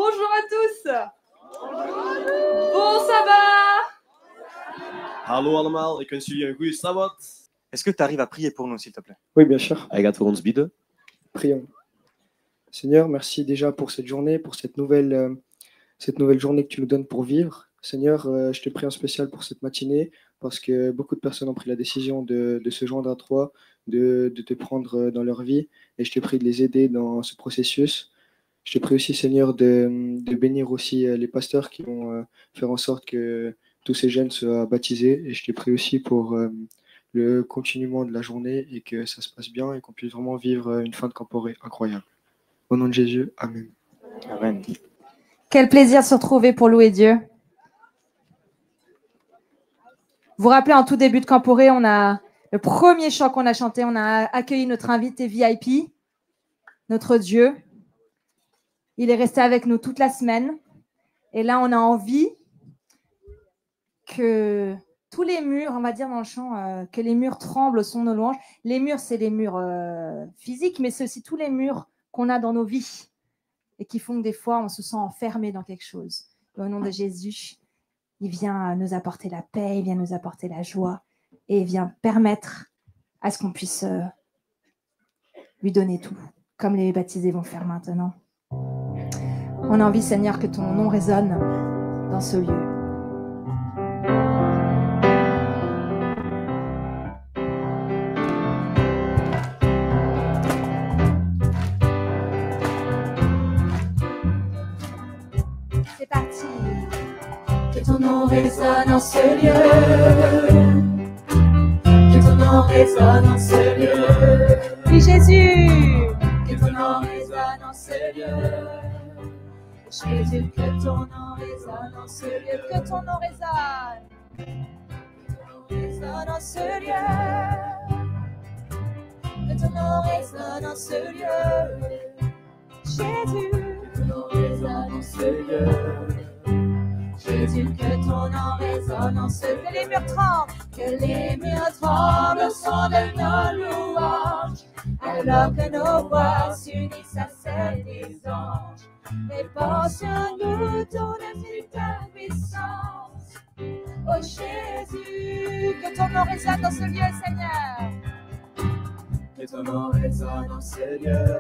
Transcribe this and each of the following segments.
Bonjour à tous. Bon sabbat. Hallo allemaal, ik wens jullie een goede sabbat. Est-ce que tu arrives à prier pour nous, s'il te plaît? Oui, bien sûr. Hij gaat voor ons bidden. Prions. Seigneur, merci déjà pour cette journée, pour cette nouvelle journée que tu nous donnes pour vivre. Seigneur, je te prie en spécial pour cette matinée, parce que beaucoup de personnes ont pris la décision de se joindre à toi, de te prendre dans leur vie, et je te prie de les aider dans ce processus. Je te prie aussi, Seigneur, de bénir aussi les pasteurs qui vont faire en sorte que tous ces jeunes soient baptisés, et je te prie aussi pour le continuement de la journée et que ça se passe bien et qu'on puisse vraiment vivre une fin de Camporé incroyable. Au nom de Jésus, Amen. Amen. Quel plaisir de se retrouver pour louer Dieu. Vous vous rappelez, en tout début de Camporé, on a le premier chant qu'on a chanté, on a accueilli notre invité VIP, notre Dieu. Il est resté avec nous toute la semaine. Et là, on a envie que tous les murs, on va dire dans le chant, que les murs tremblent au son de nos louanges. Les murs, c'est les murs physiques, mais c'est aussi tous les murs qu'on a dans nos vies et qui font que des fois, on se sent enfermé dans quelque chose. Et au nom de Jésus, il vient nous apporter la paix, il vient nous apporter la joie et il vient permettre à ce qu'on puisse lui donner tout, comme les baptisés vont faire maintenant. On a envie, Seigneur, que ton nom résonne dans ce lieu. C'est parti. Que ton nom résonne en ce lieu. Que ton nom résonne en ce lieu. Oui, Jésus. Que ton nom résonne en ce lieu. Jésus, que ton nom résonne en ce lieu. Que ton nom résonne. Que ton nom résonne en ce lieu. Que ton nom résonne en ce lieu. Jésus. Que ton nom résonne en ce lieu. Jésus, que ton nom résonne en ce lieu. Que les murs tremblent. Que les murs tremblent au son de nos louanges, alors que nos voix s'unissent à celles des anges. Répands sur nous ton esprit, ta puissance. Oh Jésus, Que ton nom résonne dans ce lieu, Seigneur. que ton nom résonne en ce lieu.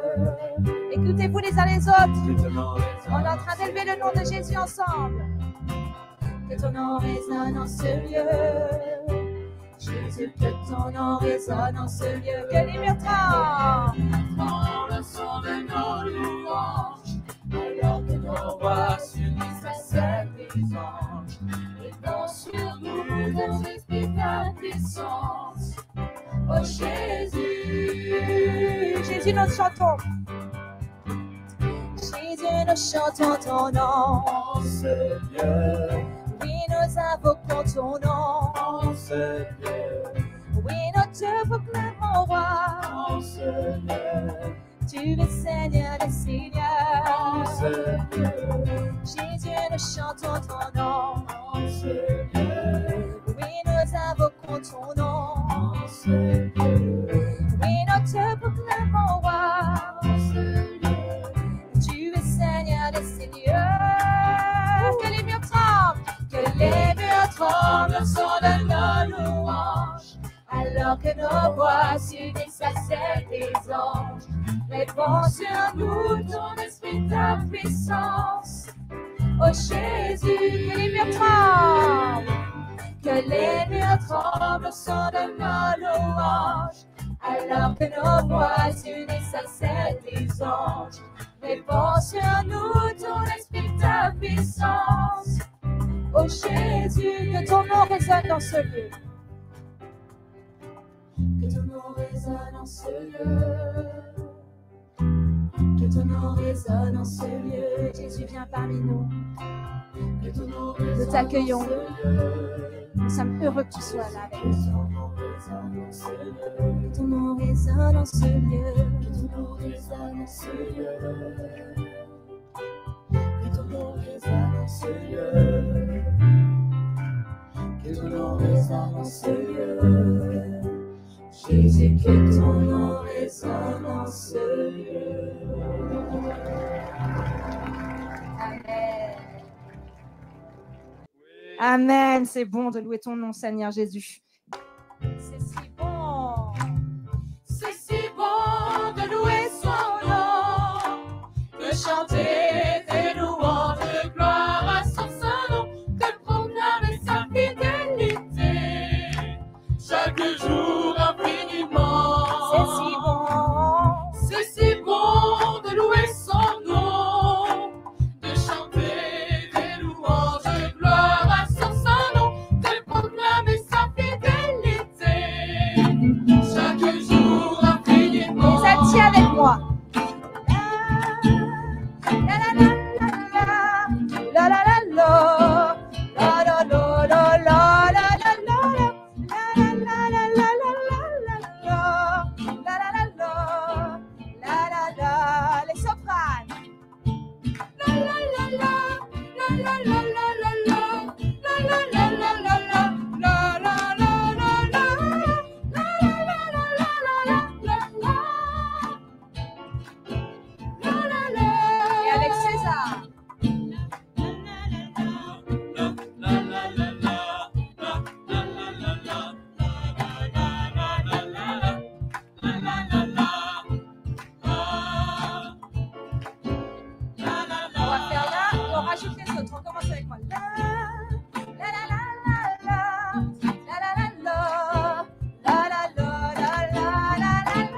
Écoutez-vous les uns les autres. Que ton nom On résonne est en train d'élever le nom de Jésus ensemble. Que ton nom résonne en ce lieu. Jésus, que ton nom résonne en ce lieu. Que les murs tremblent. Prends le son de nos louanges, alors que nos voix s'unissent à celles des anges. Répands sur nous ton esprit, ta puissance. Oh Jésus, Jésus, nous chantons. Jésus, nous chantons ton nom en ce lieu. Oui, nous invoquons ton nom en ce lieu. Oui, nous te proclamons roi. En ce lieu. Tu es Seigneur des En seigneurs. ce lieu. Jésus, nous chantons ton nom. En ce lieu. Oui, nous invoquons ton nom. En ce lieu. Oui, nous te proclamons roi. En ce lieu. Tu es Seigneur des seigneurs. Que les murs tremblent. Que les murs tremblent au son de nos louanges, alors que nos voix s'unissent à celles des anges. Répands sur nous ton esprit, ta puissance. Oh Jésus, Que les murs tremblent. que les murs tremblent au son de nos louanges, alors que nos voix s'unissent à celles des anges. Répands sur nous ton esprit, ta puissance. Oh Jésus, que ton nom résonne dans ce lieu. Que ton nom résonne en ce lieu. Que ton nom résonne en ce lieu. Jésus, viens parmi nous. Que ton nom résonne Nous t'accueillons. en ce lieu. Nous sommes heureux que tu sois là avec Que nous. ton nom résonne en ce lieu. Que ton nom résonne en ce lieu. Que ton nom résonne en ce lieu. Que ton nom résonne en ce lieu. Que ton nom résonne en ce lieu. Jésus, que ton nom résonne en ce lieu. Amen. Amen. C'est bon de louer ton nom, Seigneur Jésus. C'est si bon. C'est si bon de louer son nom, de chanter des louanges de gloire à son saint nom, de proclamer sa fidélité chaque jour infiniment. C'est si bon. C'est si bon de louer son nom, de chanter des louanges de gloire à son saint nom, de proclamer sa fidélité chaque jour infiniment. Vous êtes ici avec moi. La la la la la. La la la la la la la la. La la la la la la la. La la la la. La la la. Les sopranes. La la la la, la la la la la la, la la la la la la, la la la la la, la la la la. Et avec César. On va faire là, on rajoute les autres. On commence avec moi. La la la la la, la la la la, la la la la la, la la la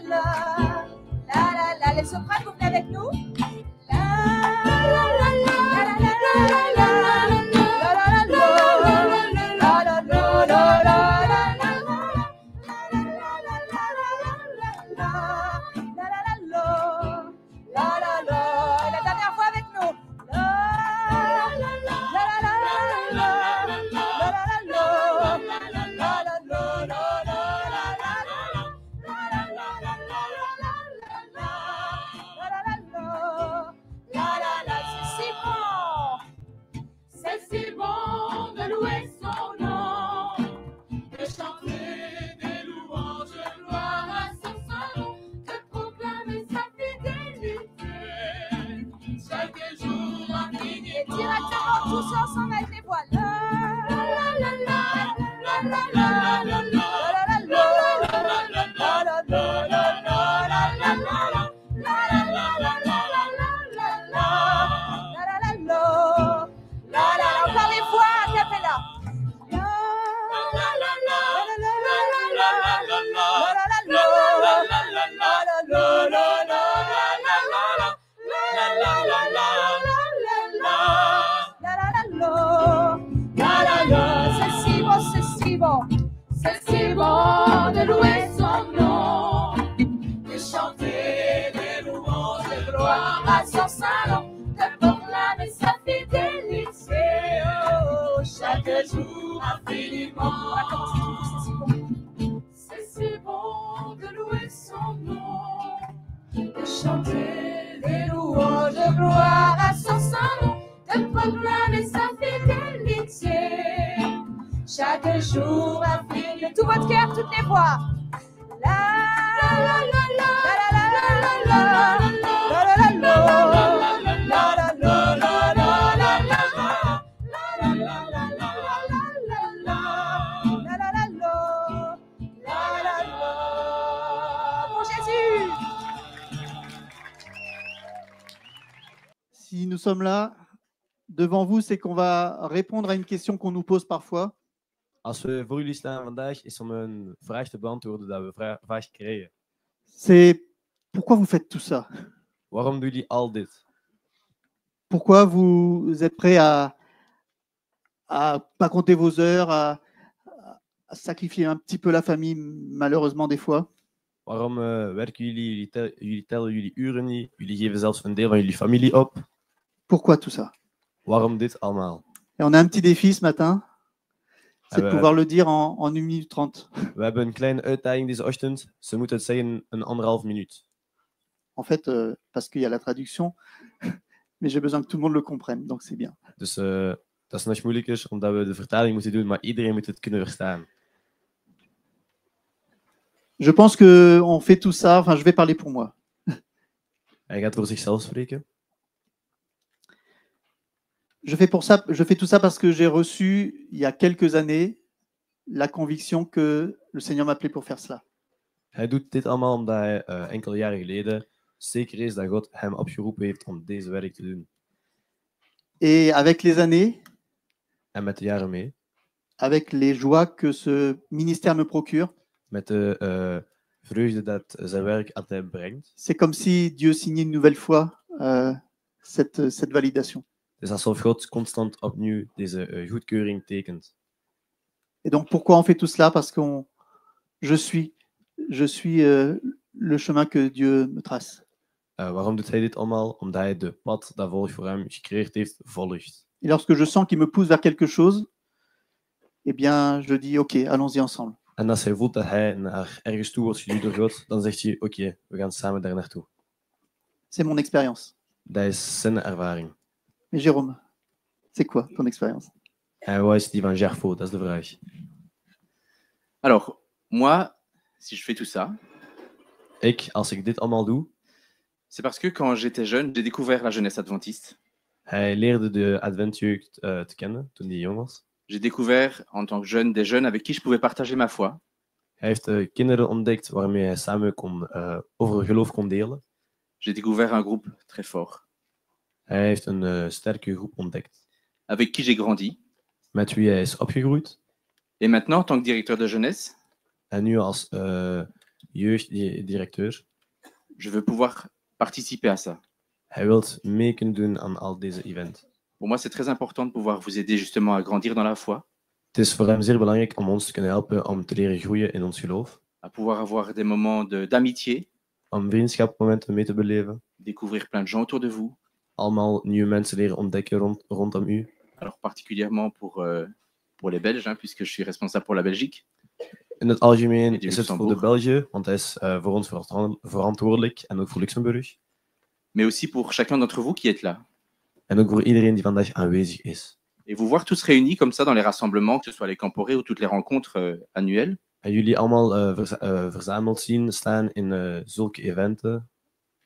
la. Les sopranes, vous venez avec nous? La dernière fois avec nous. C'est si bon de louer son nom, de chanter des louanges de gloire à son saint nom, de proclamer sa fidélité chaque jour infiniment. Et directement tous ensemble avec les voix. Encore les voix a cappella. C'est si bon, c'est si bon. C'est si bon de louer son nom, de chanter des louanges de gloire à son saint nom, de proclamer sa fidélité chaque jour infiniment. C'est si bon de louer son nom, de chanter des louanges de gloire à son saint nom, de proclamer sa fidélité chaque jour infiniment. De tout votre cœur, toutes les voix. Pour Jésus. Si nous sommes là devant vous, c'est qu'on va répondre à une question qu'on nous pose parfois. Als we voor jullie staan vandaag, is om een vraag te beantwoorden dat we vaak krijgen. C'est pourquoi vous faites tout ça? Waarom doen jullie al dit? Pourquoi vous êtes prêts à pas compter vos heures, à sacrifier un petit peu la famille, malheureusement des fois? Waarom werken jullie, jullie tellen jullie uren niet, jullie geven zelfs een deel van jullie familie op? Pourquoi tout ça? Waarom dit allemaal? Et on a un petit défi ce matin, c'est de we, pouvoir le dire en 1 minute 30. we hebben een kleine uitdaging deze ochtend. Ze moeten het zeggen in 1,5 minuut. En fait, parce qu'il y a la traduction, mais j'ai besoin que tout le monde le comprenne, donc c'est bien. Dus dat is nog moeilijker, omdat we de vertaling moeten doen, maar iedereen moet het kunnen verstaan. Je pense qu'on fait tout ça, enfin je vais parler pour moi. Hij gaat voor zichzelf spreken. Je fais tout ça parce que j'ai reçu, il y a quelques années, la conviction que le Seigneur m'appelait pour faire cela. Hij doet dit allemaal omdat hij enkele jaren geleden zeker is dat God hem opgeroepen heeft om deze werk te doen. Et avec les années, En met de jaren mee, avec les joies que ce ministère me procure, met de vreugde dat zijn werk altijd brengt, c'est comme si Dieu signait une nouvelle fois cette validation. het is alsof God constant opnieuw deze goedkeuring tekent. Et donc pourquoi on fait tout cela? Parce que je suis le chemin que Dieu me trace. Waarom doet hij dit allemaal? Omdat hij de pad dat volgt voor hem gecreëerd heeft, volgt. Et lorsque je sens qu'il me pousse vers quelque chose, eh bien, je dis, OK, allons-y ensemble. En als hij voelt dat hij naar ergens toe wordt geduwd door God, dan zegt hij, oké, we gaan samen daar naartoe. C'est mon expérience. Dat is zijn ervaring. Mais Jérôme, c'est quoi ton expérience? En wat is die van Gerfo? Dat is de vraag. Alors, moi, si je fais tout ça, Als ik dit allemaal doe, c'est parce que quand j'étais jeune, j'ai découvert la jeunesse adventiste. hij leerde de Adventjeugd te kennen toen hij jong was. J'ai découvert en tant que jeune des jeunes avec qui je pouvais partager ma foi. Hij heeft kinderen ontdekt waarmee hij samen over geloof kon delen. J'ai découvert un groupe très fort Hij heeft een sterke groep ontdekt, avec qui j'ai grandi. met wie hij is opgegroeid. Et maintenant, en tant que directeur de jeunesse, En nu als jeugddirecteur, je veux pouvoir participer à ça. hij wil mee kunnen doen aan al deze events. Pour moi, c'est très important de pouvoir vous aider justement à grandir dans la foi, Het is voor hem zeer belangrijk om ons te kunnen helpen om te leren groeien in ons geloof. à pouvoir avoir des moments d'amitié, Om vriendschapsmomenten mee te beleven. découvrir plein de gens autour de vous. Allemaal nieuwe mensen leren ontdekken rondom u. Alors particulièrement pour les Belges, hein, puisque je suis responsable pour la Belgique. In het algemeen En die is het voor de Luxembourg. België, want hij is voor ons verantwoordelijk en ook voor Luxemburg. Mais aussi pour chacun d'entre vous qui êtes là. En ook voor iedereen die vandaag aanwezig is. Et vous voir tous réunis comme ça dans les rassemblements, que ce soit les camporés ou toutes les rencontres annuelles, En jullie allemaal verzameld zien staan in zulke eventen.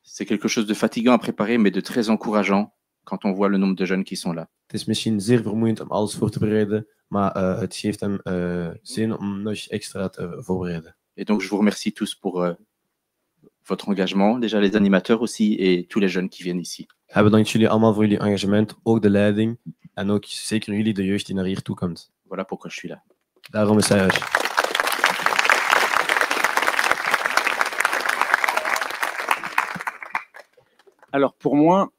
c'est quelque chose de fatigant à préparer, mais de très encourageant quand on voit le nombre de jeunes qui sont là. Het is misschien zeer vermoeiend om alles voor te bereiden, maar het geeft hem zin om nog extra te voorbereiden. Et donc je vous remercie tous pour votre engagement, déjà les animateurs aussi et tous les jeunes qui viennent ici. Hij bedankt jullie allemaal voor jullie engagement, ook de leiding en ook zeker jullie, de jeugd die naar hier toe komt. Voilà pourquoi je suis là. Daarom is hij er. Alors pour moi,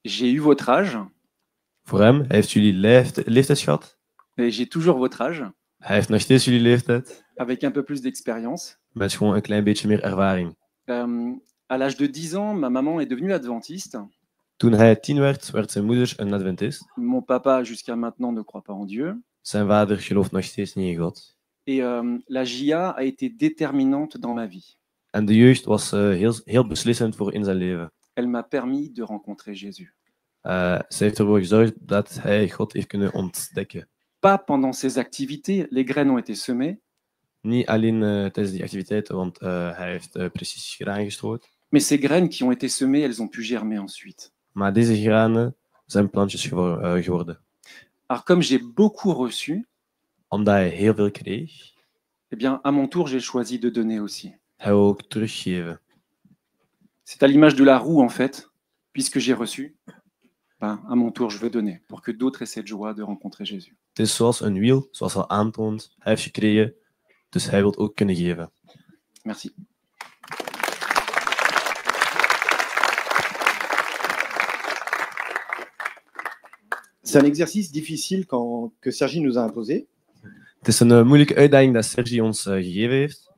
j'ai eu votre âge Voor hem, hij heeft jullie leeftijd gehad. et j'ai toujours votre âge, Hij heeft nog steeds jullie leeftijd, avec un peu plus d'expérience. met gewoon een klein beetje meer ervaring. À l'âge de 10 ans, ma maman est devenue adventiste. Toen hij 10 werd zijn moeder een Adventist. Mon papa, jusqu'à maintenant, ne croit pas en Dieu. Zijn vader gelooft nog steeds niet in God. Et la JA a été déterminante dans ma vie. En de jeugd was heel beslissend voor in zijn leven. Elle m'a permis de rencontrer Jésus. Ze heeft ervoor gezorgd dat hij God heeft kunnen ontdekken. Pas pendant ces activités, les graines ont été semées, Niet alleen tijdens die activiteiten, want hij heeft precies graan gestrooid. mais ces graines qui ont été semées, elles ont pu germer ensuite. Maar deze granen zijn plantjes geworden. Alors comme j'ai beaucoup reçu, Omdat hij heel veel kreeg, eh bien, à mon tour, j'ai choisi de donner aussi. hij wil ook teruggeven. C'est à l'image de la roue, en fait. Puisque j'ai reçu, ben, à mon tour, je veux donner pour que d'autres aient cette joie de rencontrer Jésus. Het is zoals een wiel, zoals al aantoont. Hij heeft gekregen, dus hij wil ook kunnen geven. Merci. C'est un exercice difficile que Sergi nous a imposé. Het is een moeilijke uitdaging dat Sergi ons gegeven heeft.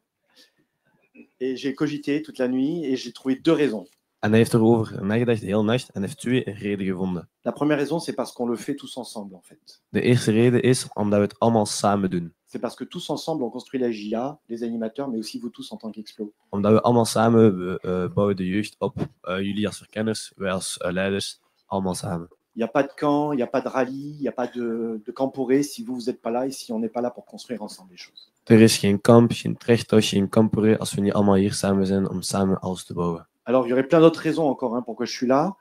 Et j'ai cogité toute la nuit et j'ai trouvé deux raisons. En hij heeft erover nagedacht de hele nacht en heeft 2 redenen gevonden. La première raison, c'est parce qu'on le fait tous ensemble, en fait. De eerste reden is omdat we het allemaal samen doen. C'est parce que tous ensemble, on construit la JA, les animateurs, mais aussi vous tous en tant qu'Explo. Omdat we allemaal samen bouwen de jeugd op. Jullie als verkenners, wij als leiders, allemaal samen. Il n'y a pas de camp, il n'y a pas de rallye, il n'y a pas de camporé si vous n'êtes pas là et si on n'est pas là pour construire ensemble les choses. Er is geen kamp, geen trechthuis, geen kamperé als we niet allemaal hier samen zijn om samen alles te bouwen. Alors, il y aurait plein d'autres raisons encore hein, pourquoi je suis là.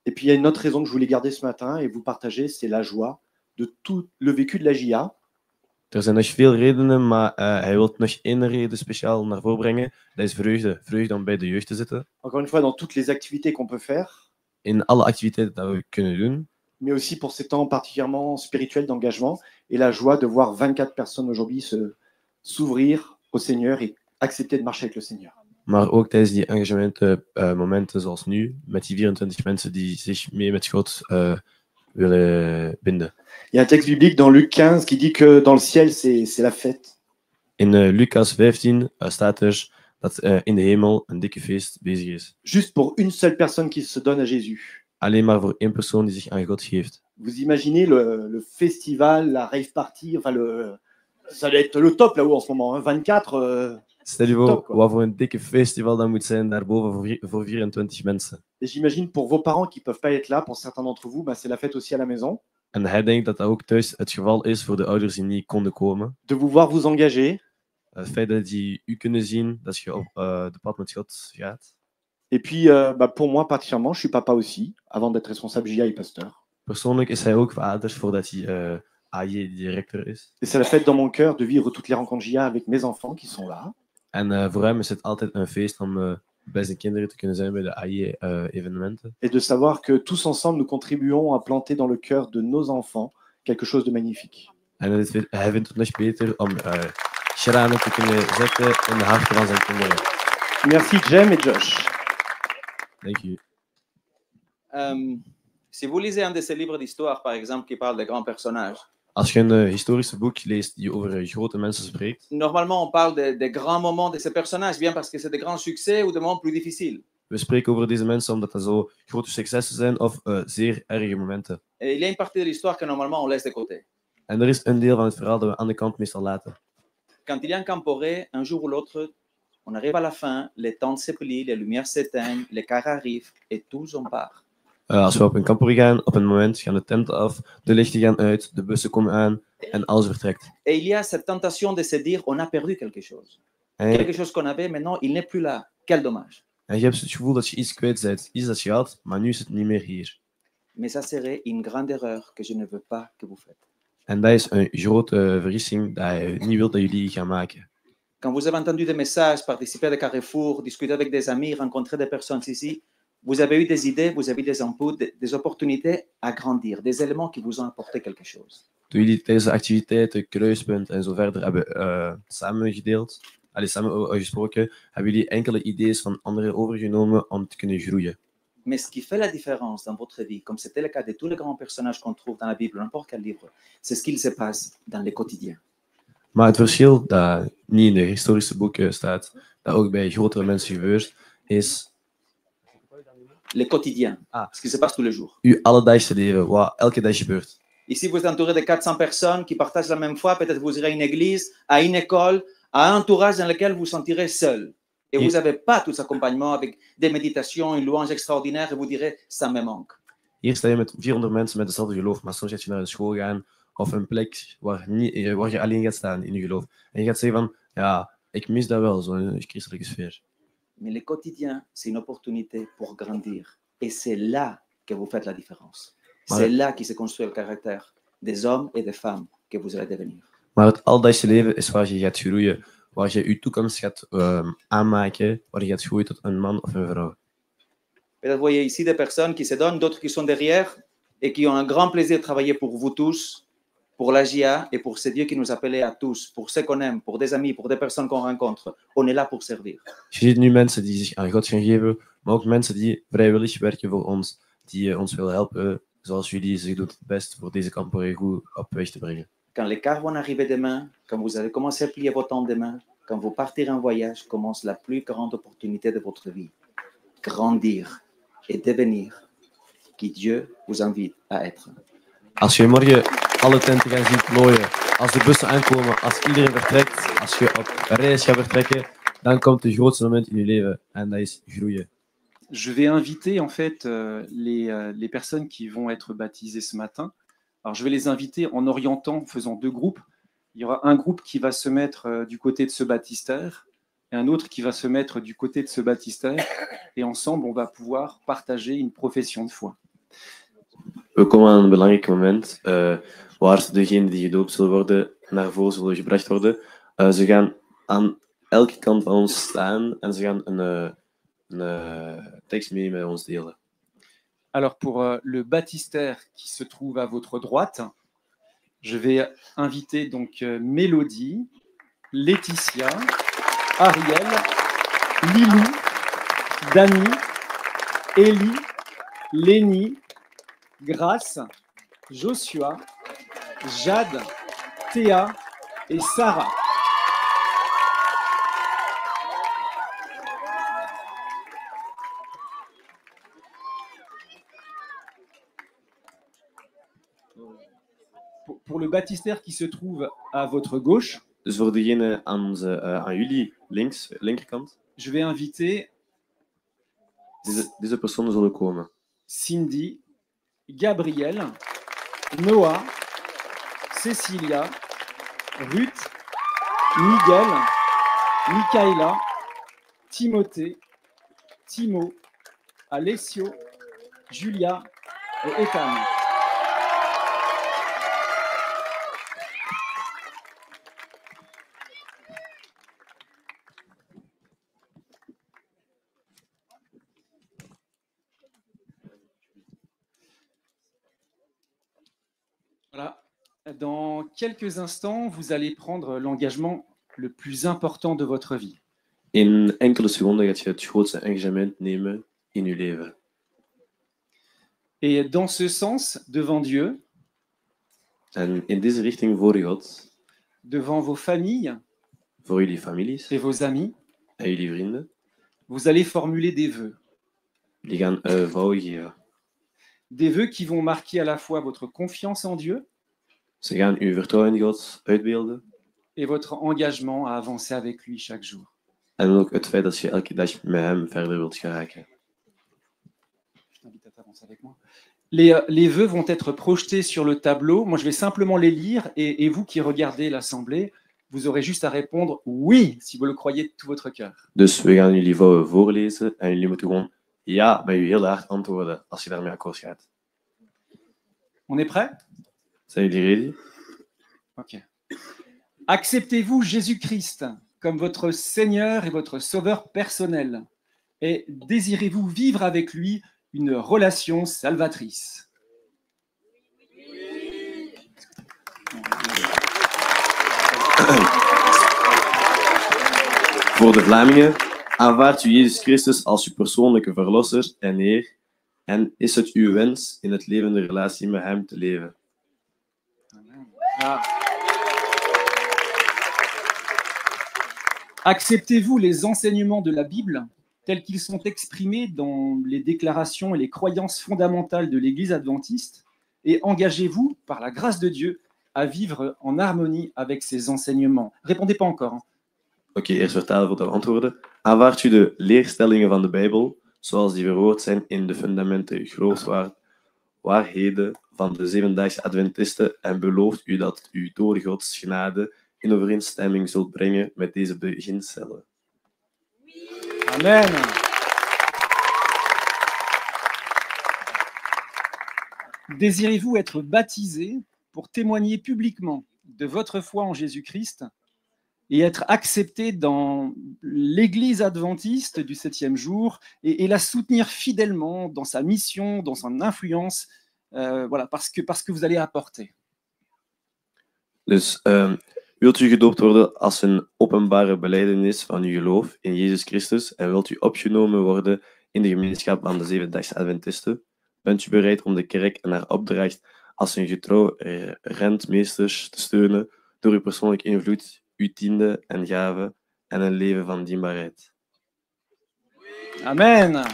Et puis il y a une autre raison que je voulais garder ce matin et vous partager, c'est la joie de tout le vécu de la JA. Er zijn nog veel redenen, maar hij wil nog één reden speciaal naar voren brengen. Dat is vreugde. Vreugde om bij de jeugd te zitten. Encore une fois, dans toutes les activités qu'on peut faire, In alle activiteiten dat we kunnen doen. mais aussi pour ces temps particulièrement spirituels d'engagement et la joie de voir 24 personnes aujourd'hui s'ouvrir au Seigneur et accepter de marcher avec le Seigneur. Maar ook tijdens die engagementen momenten zoals nu, met die 24 mensen die zich mee met God willen binden. Il y a un texte biblique dans Luc 15 qui dit que dans le ciel, c'est la fête. In Lucas 15 staat er dat in de hemel een dikke feest bezig is. Juste pour une seule personne qui se donne à Jésus. Alleen maar voor één persoon die zich aan God geeft. Vous imaginez le festival, la rave party, enfin ça doit être le top là-haut en ce moment. Hein. 24. Stel je voor top, quoi. wat voor een dikke festival dat moet zijn daarboven voor 24 mensen. Et j'imagine pour vos parents qui ne peuvent pas être là, pour certains d'entre vous, bah, c'est la fête aussi à la maison. En hij denkt dat dat ook thuis het geval is voor de ouders die niet konden komen. De vous voir vous engager. Het feit dat die u kunnen zien, dat je op de pad met God gaat. Et puis, pour moi particulièrement, je suis papa aussi, avant d'être responsable JA et pasteur. Persoonlijk is hij ook vader voordat hij AJ-directeur is. Et c'est la fête dans mon cœur de vivre toutes les rencontres JA avec mes enfants qui sont là. En voor hem is het altijd een feest om bij zijn kinderen te kunnen zijn bij de AJ-evenementen. Et de savoir que tous ensemble, nous contribuons à planter dans le cœur de nos enfants quelque chose de magnifique. En hij vindt het nog beter om granen te kunnen zetten in de harten van zijn kinderen. Merci Jem et Josh. Dank u. Si vous lisez un de ces livres d'histoire, par exemple, qui parle de grands personnages, Als je een historische boek leest die over grote mensen spreekt, normalement on parle des grands moments de ces personnages, bien parce que c'est de grands succès ou de moments plus difficiles. we spreken over deze mensen omdat dat zo grote successen zijn of zeer erge momenten. Et il y a une partie de l'histoire que normalement on laisse de côté. En er is een deel van het verhaal dat we aan de kant meestal laten. Quand il y a un camporé, un jour ou l'autre, on arrive à la fin, les tentes se plient, les lumières s'éteignent, les cars arrivent et tous on part. Als we op een kamper gaan, op een moment gaan de tenten af, de lichten gaan uit, de bussen komen aan en alles vertrekt. Et il y a cette tentation de se dire, on a perdu quelque chose. Quelque chose qu'on avait, maintenant il n'est plus là. Quel dommage. En je hebt het gevoel dat je iets kwijt bent, iets dat je had, maar nu is het niet meer hier. Mais ça serait une grande erreur que je ne veux pas que vous faites. En dat is een grote vergissing dat je niet wilt dat jullie gaan maken. Quand vous avez entendu des messages, participé à des carrefours, discuté avec des amis, rencontré des personnes ici, vous avez eu des idées, vous avez eu des inputs, des opportunités à grandir, des éléments qui vous ont apporté quelque chose. Toen jullie tijdens de activiteiten, kruispunt en zo verder hebben samen gesproken, hebben jullie enkele ideeën van anderen overgenomen om te kunnen groeien. Mais ce qui fait la différence dans votre vie, comme c'était le cas de tous les grands personnages qu'on trouve dans la Bible, n'importe quel livre, c'est ce qu'il se passe dans le quotidien. Maar het verschil dat niet in de historische boeken staat, dat ook bij grotere mensen gebeurt, is Le quotidien, ce qui se passe tous les jours. uw alledaagse leven, wat elke dag gebeurt. Ici, vous êtes entouré de 400 personnes qui partagent la même foi. Peut-être vous irez à une église, à une école, à un entourage dans lequel vous vous sentirez seul. Et vous n'avez pas tout cet accompagnement avec des méditations, une louange extraordinaire, et vous direz, ça me manque. Hier sta je met 400 mensen met hetzelfde geloof, maar soms gaat je naar een school gaan of een plek waar je alleen gaat staan in je geloof. En je gaat zeggen van, ja, ik mis dat wel, zo'n christelijke sfeer. Mais le quotidien, c'est une opportunité pour grandir. Et c'est là que vous faites la différence. C'est là qui se construit le caractère des hommes et des femmes que vous allez devenir. Maar het alledaagse leven is waar je gaat groeien, waar je je toekomst gaat aanmaken, waar je gaat groeien tot een man of een vrouw. Peut-être vous voyez ici des personnes qui se donnent, d'autres qui sont derrière et qui ont un grand plaisir de travailler pour vous tous, pour la JA et pour ce Dieu qui nous appelait à tous, pour ceux qu'on aime, pour des amis, pour des personnes qu'on rencontre. On est là pour servir. Je ziet nu mensen die zich aan God gaan geven, maar ook mensen die vrijwillig werken voor ons, die ons willen helpen, zoals jullie zich doet het best voor deze kamper goed op weg te brengen. Quand les cars vont arriver demain, quand vous allez commencer à plier vos temps demain, quand vous partirez en voyage, commence la plus grande opportunité de votre vie. Grandir et devenir qui Dieu vous invite à être. Als je morgen alle tenten gaan zien plooien, als de bussen aankomen, als iedereen vertrekt, als je op reis gaat vertrekken, dan komt het grootste moment in je leven en dat is groeien. Je vais inviter en fait les personnes qui vont être baptisées ce matin. Alors je vais les inviter en orientant, en faisant deux groupes. Il y aura un groupe qui va se mettre du côté de ce baptistère et un autre qui va se mettre du côté de ce baptistère. Et ensemble, on va pouvoir partager une profession de foi. We komen aan een belangrijk moment waar degenen die gedoopt zullen worden naar voren zullen gebracht worden. Ze gaan aan elke kant van ons staan en ze gaan een tekst mee met ons delen. Alors pour le baptistère qui se trouve à votre droite, je vais inviter donc Mélodie, Laetitia, Ariel, Lilou, Dani, Ellie, Lénie, Grace, Joshua, Jade, Théa et Sarah. Pour le baptistère qui se trouve à votre gauche, Dus voor degene aan jullie linkerkant, je vais inviter deze personen zullen komen. Cindy, Gabriel, Noah, Cécilia, Ruth, Miguel, Michaela, Timothée, Timo, Alessio, Julia et Ethan. Voilà. Dans quelques instants, vous allez prendre l'engagement le plus important de votre vie. In enkele seconden gaat je het grootste engagement nemen in je leven. Et dans ce sens, devant Dieu, En in deze richting voor God, devant vos familles voor jullie families et vos amis, en jullie vrienden, vous allez formuler des vœux. die gaan vouwen geven. Des vœux qui vont marquer à la fois votre confiance en Dieu Ze gaan uw vertrouwen in God uitbeelden et votre engagement à avancer avec lui chaque jour. en ook het feit dat je elke dag met hem verder wilt geraken. Je t'invite à t'avancer avec moi. Les vœux vont être projetés sur le tableau. Moi, je vais simplement les lire et vous qui regardez l'assemblée, vous aurez juste à répondre oui si vous le croyez de tout votre cœur. Dus we gaan jullie vouwen voorlezen en jullie moeten gewoon ja met je hele hart antwoorden als je daarmee akkoord gaat. On est prêt? Zijn jullie ready? Ok. Acceptez-vous Jésus-Christ comme votre Seigneur et votre Sauveur personnel et désirez-vous vivre avec lui une relation salvatrice? Voor de Vlamingen, aanvaardt u Jezus Christus als uw persoonlijke verlosser en Heer en is het uw wens in het levende relatie met hem te leven. Ah. Acceptez-vous les enseignements de la Bible tels qu'ils sont exprimés dans les déclarations et les croyances fondamentales de l'Église adventiste et engagez-vous, par la grâce de Dieu, à vivre en harmonie avec ces enseignements. Répondez pas encore. Hein. Oké, eerst vertalen voor de antwoorden. Aanvaardt u de leerstellingen van de Bijbel, zoals die verwoord zijn in de fundamenten waarheden van de Zevendaagse Adventisten en belooft u dat u door Gods genade in overeenstemming zult brengen met deze beginselen. Amen. Désirez-vous être baptisé pour témoigner publiquement de votre foi en Jésus-Christ et être accepté dans l'Église adventiste du 7e jour et la soutenir fidèlement dans sa mission, dans son influence, voilà, parce que vous allez apporter. Dus wilt u gedoopt worden als een openbare belijdenis van uw geloof in Jezus Christus en wilt u opgenomen worden in de gemeenschap van de Zevendaagse Adventisten? Bent u bereid om de kerk en haar opdracht als een getrouw rentmeester te steunen door uw persoonlijke invloed, uw tiende en gave en een leven van dienbaarheid? Amen.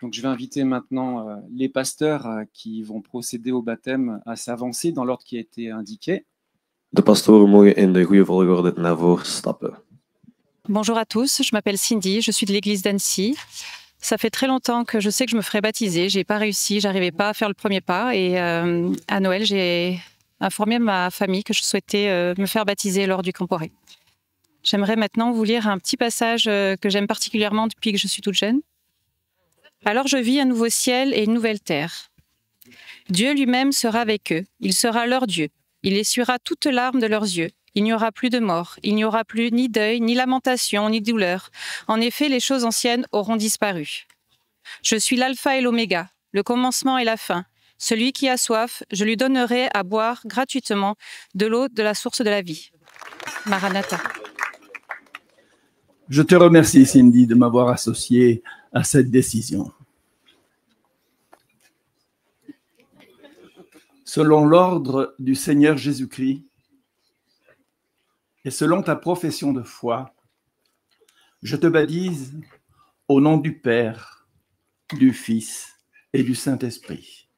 Donc, je vais inviter maintenant les pasteurs qui vont procéder au baptême à s'avancer dans l'ordre qui a été indiqué. De pastoren mogen in de goede volgorde naar voren stappen. Bonjour à tous, je m'appelle Cindy, je suis de l'église d'Annecy. Ça fait très longtemps que je sais que je me ferais baptiser. J'ai pas réussi, j'arrivais pas à faire le premier pas. Et à Noël, j'ai informé ma famille que je souhaitais me faire baptiser lors du Camporé. J'aimerais maintenant vous lire un petit passage que j'aime particulièrement depuis que je suis toute jeune. Alors je vis un nouveau ciel et une nouvelle terre. Dieu lui-même sera avec eux. Il sera leur Dieu. Il essuiera toutes larmes de leurs yeux. Il n'y aura plus de mort. Il n'y aura plus ni deuil, ni lamentation, ni douleur. En effet, les choses anciennes auront disparu. Je suis l'alpha et l'oméga, le commencement et la fin. Celui qui a soif, je lui donnerai à boire gratuitement de l'eau de la source de la vie. Maranatha. Je te remercie, Cindy, de m'avoir associé à cette décision. Selon l'ordre du Seigneur Jésus-Christ et selon ta profession de foi, je te baptise au nom du Père, du Fils et du Saint-Esprit.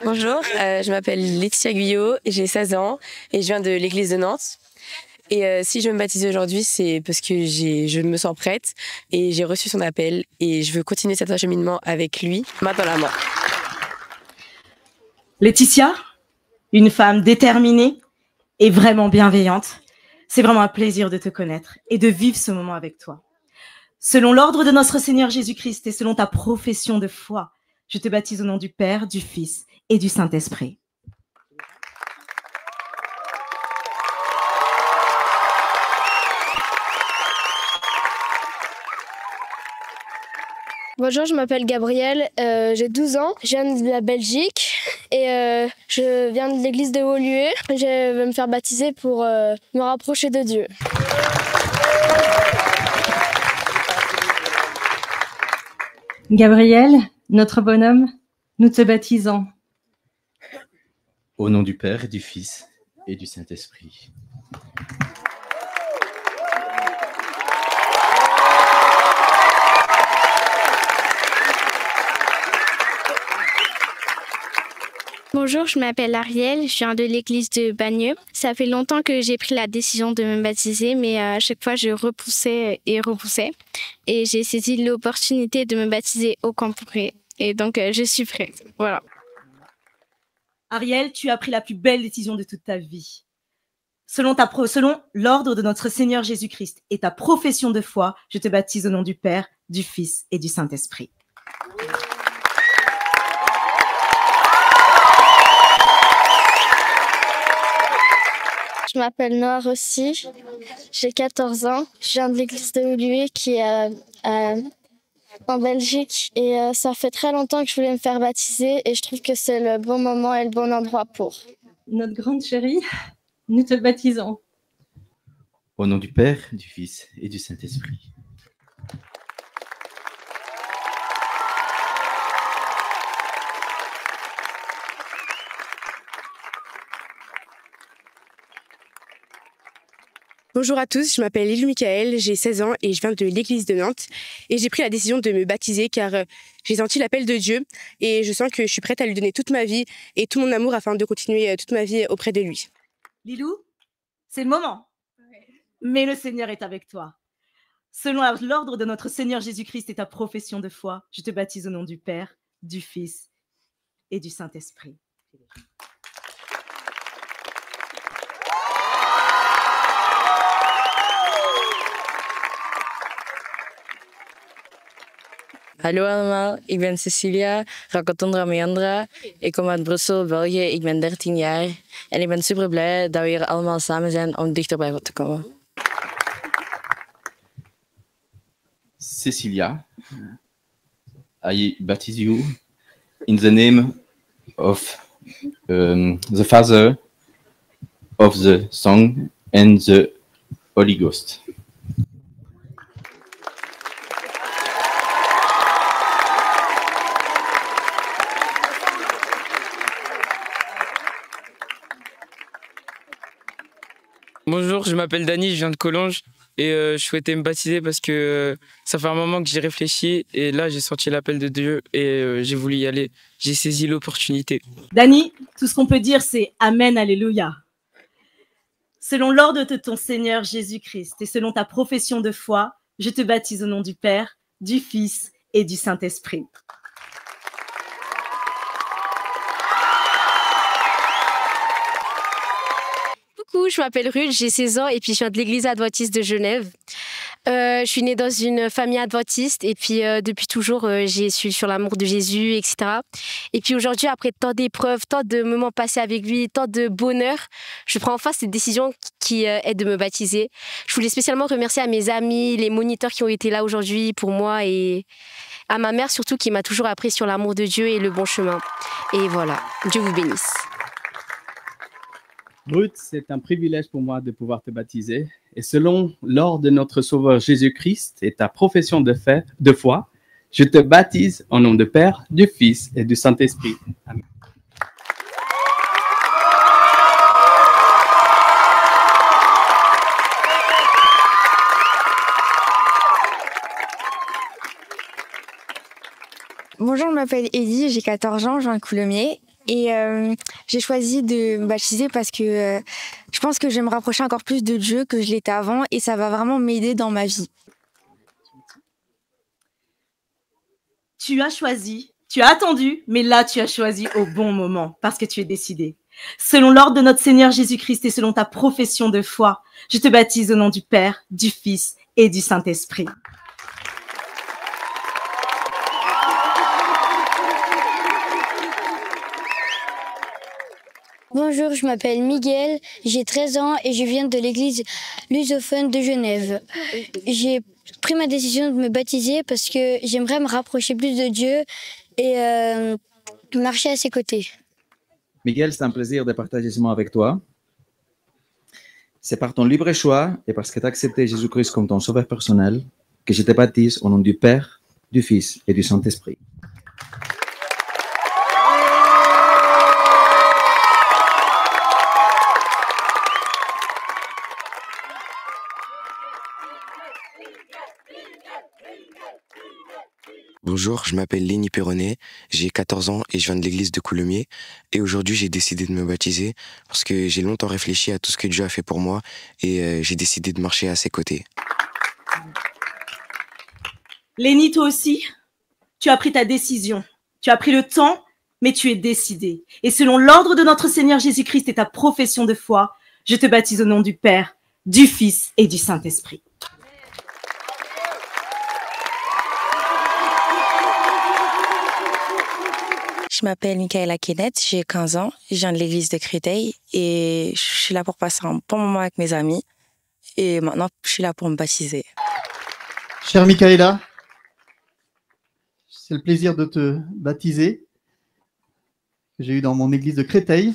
Bonjour, je m'appelle Laetitia Guyot, j'ai 16 ans et je viens de l'église de Nantes. Et si je me baptise aujourd'hui, c'est parce que je me sens prête et j'ai reçu son appel et je veux continuer cet acheminement avec lui, main dans la main. Laetitia, une femme déterminée et vraiment bienveillante. C'est vraiment un plaisir de te connaître et de vivre ce moment avec toi. Selon l'ordre de notre Seigneur Jésus-Christ et selon ta profession de foi, je te baptise au nom du Père, du Fils et du Saint-Esprit. Bonjour, je m'appelle Gabrielle, j'ai 12 ans, je viens de la Belgique et je viens de l'église de Woluwe. Je vais me faire baptiser pour me rapprocher de Dieu. Gabriel, notre bonhomme, nous te baptisons. Au nom du Père et du Fils et du Saint-Esprit. Bonjour, je m'appelle Ariel, je viens de l'église de Bagneux. Ça fait longtemps que j'ai pris la décision de me baptiser, mais à chaque fois je repoussais et repoussais. Et j'ai saisi l'opportunité de me baptiser au Campouré. Et donc je suis prête. Voilà. Ariel, tu as pris la plus belle décision de toute ta vie. Selon l'ordre de notre Seigneur Jésus-Christ et ta profession de foi, je te baptise au nom du Père, du Fils et du Saint-Esprit. Je m'appelle Noah Rossi, j'ai 14 ans, je viens de l'église de Woluwe qui est en Belgique et ça fait très longtemps que je voulais me faire baptiser et je trouve que c'est le bon moment et le bon endroit pour. Notre grande chérie, nous te baptisons. Au nom du Père, du Fils et du Saint-Esprit. Bonjour à tous, je m'appelle Lilou Michael, j'ai 16 ans et je viens de l'église de Nantes. Et j'ai pris la décision de me baptiser car j'ai senti l'appel de Dieu et je sens que je suis prête à lui donner toute ma vie et tout mon amour afin de continuer toute ma vie auprès de lui. Lilou, c'est le moment. Mais le Seigneur est avec toi. Selon l'ordre de notre Seigneur Jésus-Christ et ta profession de foi, je te baptise au nom du Père, du Fils et du Saint-Esprit. Hallo allemaal, ik ben Cecilia Rakotondra Meandra. Ik kom uit Brussel, België. Ik ben 13 jaar. En ik ben super blij dat we hier allemaal samen zijn om dichter bij God te komen. Cecilia, I baptize you in the name of the Father, of the Son, and the Holy Ghost. Bonjour, je m'appelle Dany, je viens de Collonges et je souhaitais me baptiser parce que ça fait un moment que j'y réfléchis et là j'ai senti l'appel de Dieu et j'ai voulu y aller. J'ai saisi l'opportunité. Dany, tout ce qu'on peut dire c'est Amen, Alléluia. Selon l'ordre de ton Seigneur Jésus-Christ et selon ta profession de foi, je te baptise au nom du Père, du Fils et du Saint-Esprit. Coucou, je m'appelle Ruth, j'ai 16 ans et puis je viens de l'église adventiste de Genève. Je suis née dans une famille adventiste et puis depuis toujours, j'ai su sur l'amour de Jésus, etc. Et puis aujourd'hui, après tant d'épreuves, tant de moments passés avec lui, tant de bonheur, je prends enfin cette décision qui est de me baptiser. Je voulais spécialement remercier à mes amis, les moniteurs qui ont été là aujourd'hui pour moi et à ma mère surtout qui m'a toujours appris sur l'amour de Dieu et le bon chemin. Et voilà, Dieu vous bénisse. Ruth, c'est un privilège pour moi de pouvoir te baptiser. Et selon l'ordre de notre Sauveur Jésus-Christ et ta profession de foi, je te baptise au nom du Père, du Fils et du Saint-Esprit. Amen. Bonjour, je m'appelle Eddie, j'ai 14 ans, je viens de Coulommiers. Et j'ai choisi de me baptiser parce que je pense que je vais me rapprocher encore plus de Dieu que je l'étais avant et ça va vraiment m'aider dans ma vie. Tu as choisi, tu as attendu, mais là tu as choisi au bon moment parce que tu es décidé. Selon l'ordre de notre Seigneur Jésus-Christ et selon ta profession de foi, je te baptise au nom du Père, du Fils et du Saint-Esprit. Bonjour, je m'appelle Miguel, j'ai 13 ans et je viens de l'église lusophone de Genève. J'ai pris ma décision de me baptiser parce que j'aimerais me rapprocher plus de Dieu et marcher à ses côtés. Miguel, c'est un plaisir de partager ce moment avec toi. C'est par ton libre choix et parce que tu as accepté Jésus-Christ comme ton sauveur personnel que je te baptise au nom du Père, du Fils et du Saint-Esprit. Bonjour, je m'appelle Léni Perronnet, j'ai 14 ans et je viens de l'église de Coulommiers. Et aujourd'hui, j'ai décidé de me baptiser parce que j'ai longtemps réfléchi à tout ce que Dieu a fait pour moi et j'ai décidé de marcher à ses côtés. Léni, toi aussi, tu as pris ta décision. Tu as pris le temps, mais tu es décidé. Et selon l'ordre de notre Seigneur Jésus-Christ et ta profession de foi, je te baptise au nom du Père, du Fils et du Saint-Esprit. Je m'appelle Michaela Kenneth, j'ai 15 ans, je viens de l'église de Créteil et je suis là pour passer un bon moment avec mes amis. Et maintenant, je suis là pour me baptiser. Chère Michaela, c'est le plaisir de te baptiser que j'ai eu dans mon église de Créteil,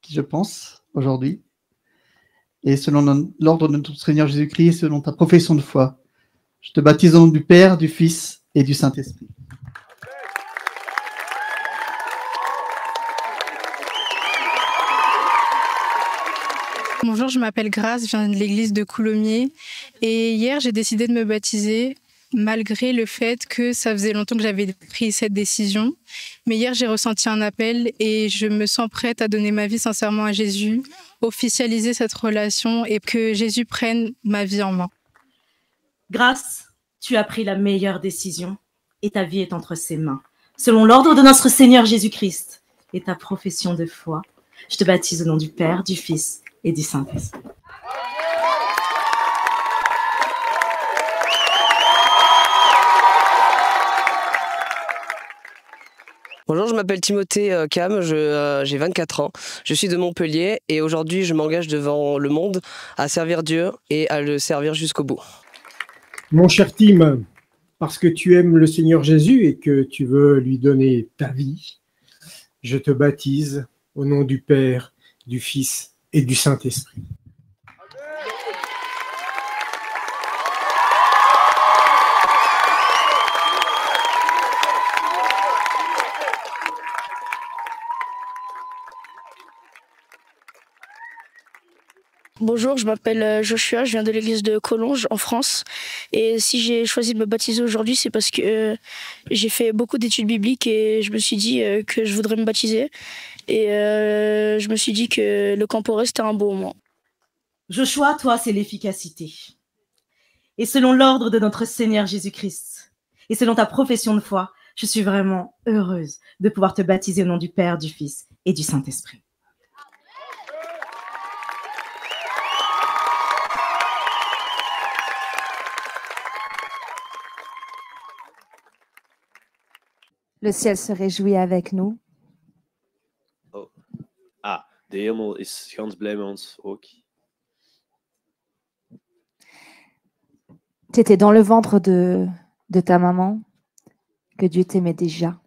qui je pense, aujourd'hui. Et selon l'ordre de notre Seigneur Jésus-Christ, selon ta profession de foi, je te baptise au nom du Père, du Fils et du Saint-Esprit. Bonjour, je m'appelle Grace, je viens de l'église de Coulommiers et hier j'ai décidé de me baptiser malgré le fait que ça faisait longtemps que j'avais pris cette décision. Mais hier j'ai ressenti un appel et je me sens prête à donner ma vie sincèrement à Jésus, officialiser cette relation et que Jésus prenne ma vie en main. Grace, tu as pris la meilleure décision et ta vie est entre ses mains. Selon l'ordre de notre Seigneur Jésus-Christ et ta profession de foi, je te baptise au nom du Père, du Fils et du Saint-Esprit. Bonjour, je m'appelle Timothée Cam, j'ai 24 ans, je suis de Montpellier et aujourd'hui je m'engage devant le monde à servir Dieu et à le servir jusqu'au bout. Mon cher Tim, parce que tu aimes le Seigneur Jésus et que tu veux lui donner ta vie, je te baptise au nom du Père, du Fils et du Saint-Esprit. Bonjour, je m'appelle Joshua, je viens de l'église de Collonges en France. Et si j'ai choisi de me baptiser aujourd'hui, c'est parce que j'ai fait beaucoup d'études bibliques et je me suis dit que je voudrais me baptiser. Et je me suis dit que le Camporé, c'était un bon moment. Joshua, toi, c'est l'efficacité. Et selon l'ordre de notre Seigneur Jésus-Christ et selon ta profession de foi, je suis vraiment heureuse de pouvoir te baptiser au nom du Père, du Fils et du Saint-Esprit. Le ciel se réjouit avec nous. Oh. Ah, de hemel is gans blij met ons ook. Tu étais dans le ventre de ta maman, que Dieu t'aimait déjà.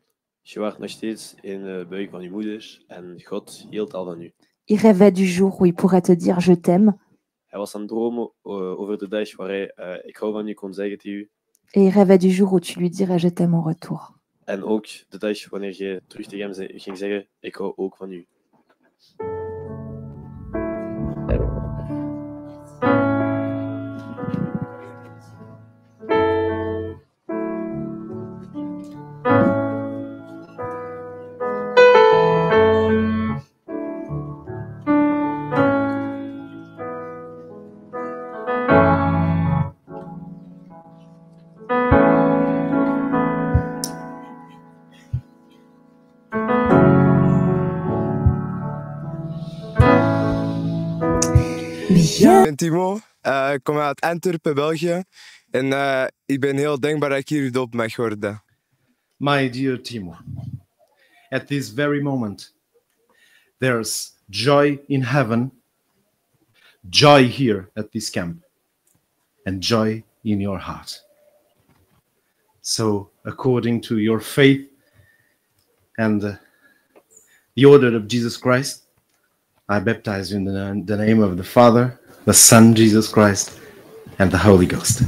Je waart nog steeds in de buik van je moeder en God hield al van u. Il rêvait du jour où il pourrait te dire je t'aime. Hij was aan het dromen over de dag waar hij ik hou van u kon zeggen tegen u. Et il rêvait du jour où tu lui dirais je t'aime en retour. En ook de dag wanneer je terug tegen hem ging zeggen ik hou ook van u. Ik ben Timo, ik kom uit Antwerpen, België. En ik ben heel dankbaar dat ik hier gedoopt mag worden. My dear Timo, at this very moment, there's joy in heaven, joy here at this camp, and joy in your heart. So, according to your faith and the order of Jesus Christ, I baptize you in the name of the Father, the Son, Jesus Christ, and the Holy Ghost.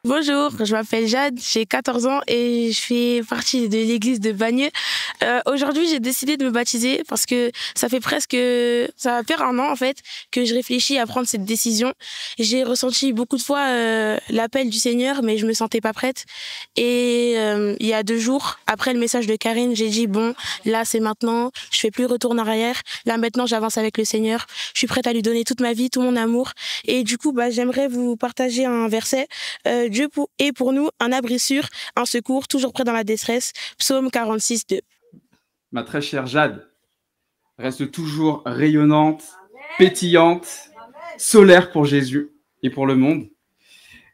Bonjour, je m'appelle Jade, j'ai 14 ans et je fais partie de l'église de Bagneux. Aujourd'hui, j'ai décidé de me baptiser parce que ça va faire un an en fait que je réfléchis à prendre cette décision. J'ai ressenti beaucoup de fois l'appel du Seigneur, mais je me sentais pas prête. Et il y a 2 jours, après le message de Karine, j'ai dit bon, là c'est maintenant, je fais plus retour en arrière. Là maintenant, j'avance avec le Seigneur. Je suis prête à lui donner toute ma vie, tout mon amour. Et du coup, j'aimerais vous partager un verset. Dieu est pour nous un abri sûr, un secours, toujours prêt dans la détresse. Psaume 46, 2. Ma très chère Jade, reste toujours rayonnante, pétillante, solaire pour Jésus et pour le monde.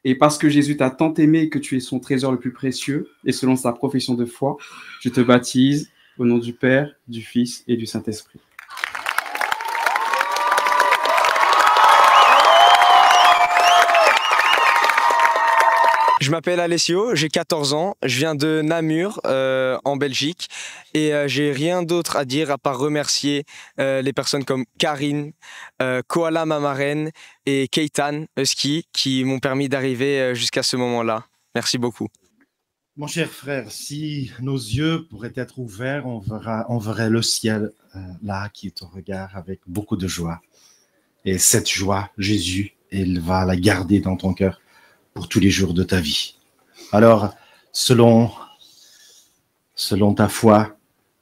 Et parce que Jésus t'a tant aimé et que tu es son trésor le plus précieux, et selon sa profession de foi, je te baptise au nom du Père, du Fils et du Saint-Esprit. Je m'appelle Alessio, j'ai 14 ans, je viens de Namur, en Belgique, et j'ai rien d'autre à dire à part remercier les personnes comme Karine, Koala ma marraine et Keitan Husky qui m'ont permis d'arriver jusqu'à ce moment-là. Merci beaucoup. Mon cher frère, si nos yeux pourraient être ouverts, on verrait le ciel là qui est au regard avec beaucoup de joie. Et cette joie, Jésus, il va la garder dans ton cœur pour tous les jours de ta vie. Alors, selon ta foi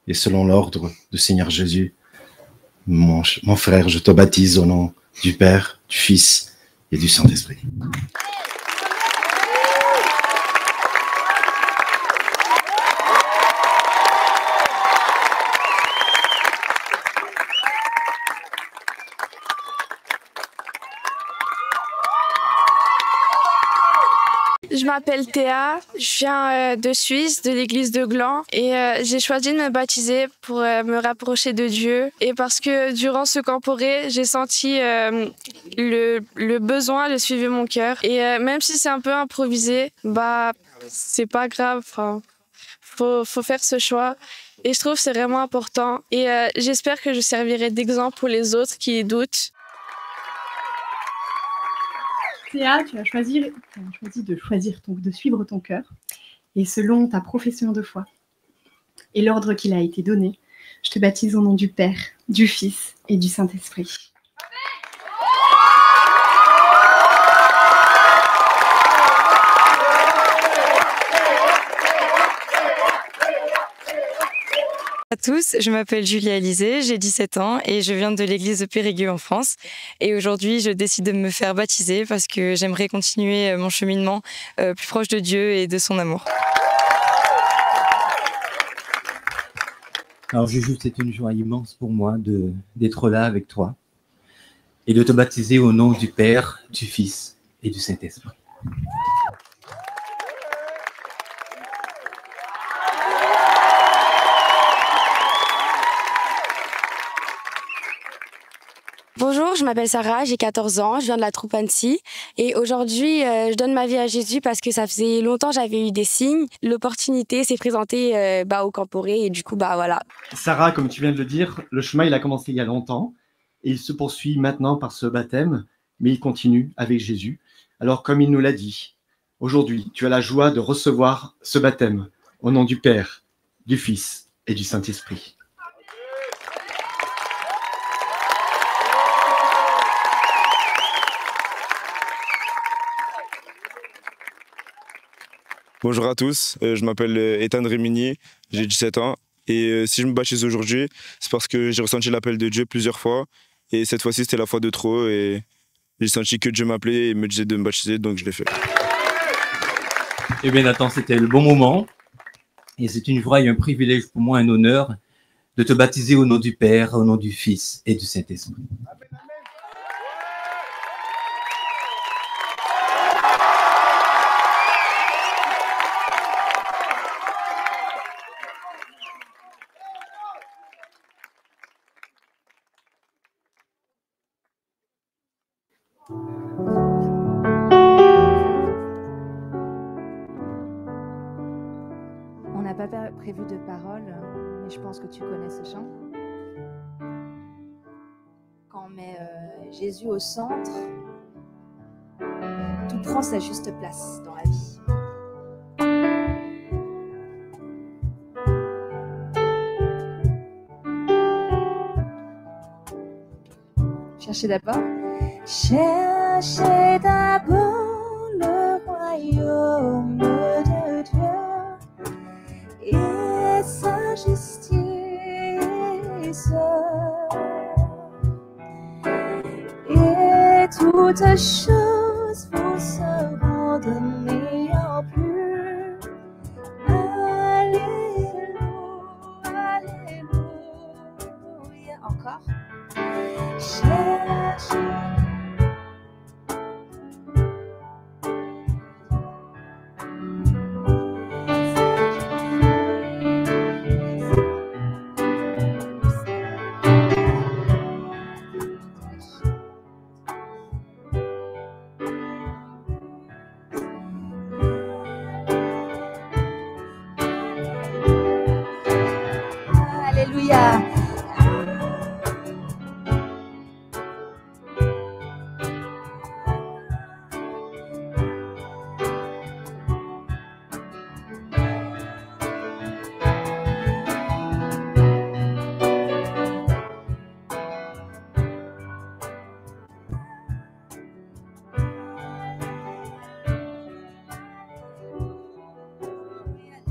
et selon l'ordre du Seigneur Jésus, mon frère, je te baptise au nom du Père, du Fils et du Saint-Esprit. Je m'appelle Théa, je viens de Suisse, de l'église de Gland et j'ai choisi de me baptiser pour me rapprocher de Dieu et parce que durant ce camporé, j'ai senti le besoin de suivre mon cœur et même si c'est un peu improvisé, c'est pas grave, faut faire ce choix et je trouve que c'est vraiment important et j'espère que je servirai d'exemple pour les autres qui doutent. Théa, tu as choisi de suivre ton cœur et selon ta profession de foi et l'ordre qu'il a été donné, je te baptise au nom du Père, du Fils et du Saint-Esprit. tous, je m'appelle Julia Alizé, j'ai 17 ans et je viens de l'église de Périgueux en France. Et aujourd'hui, je décide de me faire baptiser parce que j'aimerais continuer mon cheminement plus proche de Dieu et de son amour. Alors Juju, c'est une joie immense pour moi d'être là avec toi et de te baptiser au nom du Père, du Fils et du Saint-Esprit. Bonjour, je m'appelle Sarah, j'ai 14 ans, je viens de la troupe Annecy et aujourd'hui je donne ma vie à Jésus parce que ça faisait longtemps que j'avais eu des signes. L'opportunité s'est présentée au Camporé et du coup voilà. Sarah, comme tu viens de le dire, le chemin il a commencé il y a longtemps et il se poursuit maintenant par ce baptême, mais il continue avec Jésus. Alors comme il nous l'a dit, aujourd'hui tu as la joie de recevoir ce baptême au nom du Père, du Fils et du Saint-Esprit. Bonjour à tous, je m'appelle Ethan Rémini, j'ai 17 ans et si je me baptise aujourd'hui, c'est parce que j'ai ressenti l'appel de Dieu plusieurs fois et cette fois-ci c'était la fois de trop et j'ai senti que Dieu m'appelait et me disait de me baptiser, donc je l'ai fait. Eh bien Nathan, c'était le bon moment et c'est une joie et un privilège pour moi, un honneur de te baptiser au nom du Père, au nom du Fils et du Saint-Esprit. On n'a pas prévu de paroles, mais je pense que tu connais ce chant. Quand on met Jésus au centre, tout prend sa juste place dans la vie. Cherchez d'abord. Cherchez d'abord le royaume de Dieu et sa justice. Et toutes choses vous seront données en plus. Alléluia, alléluia. Encore. Cherchez. Alléluia.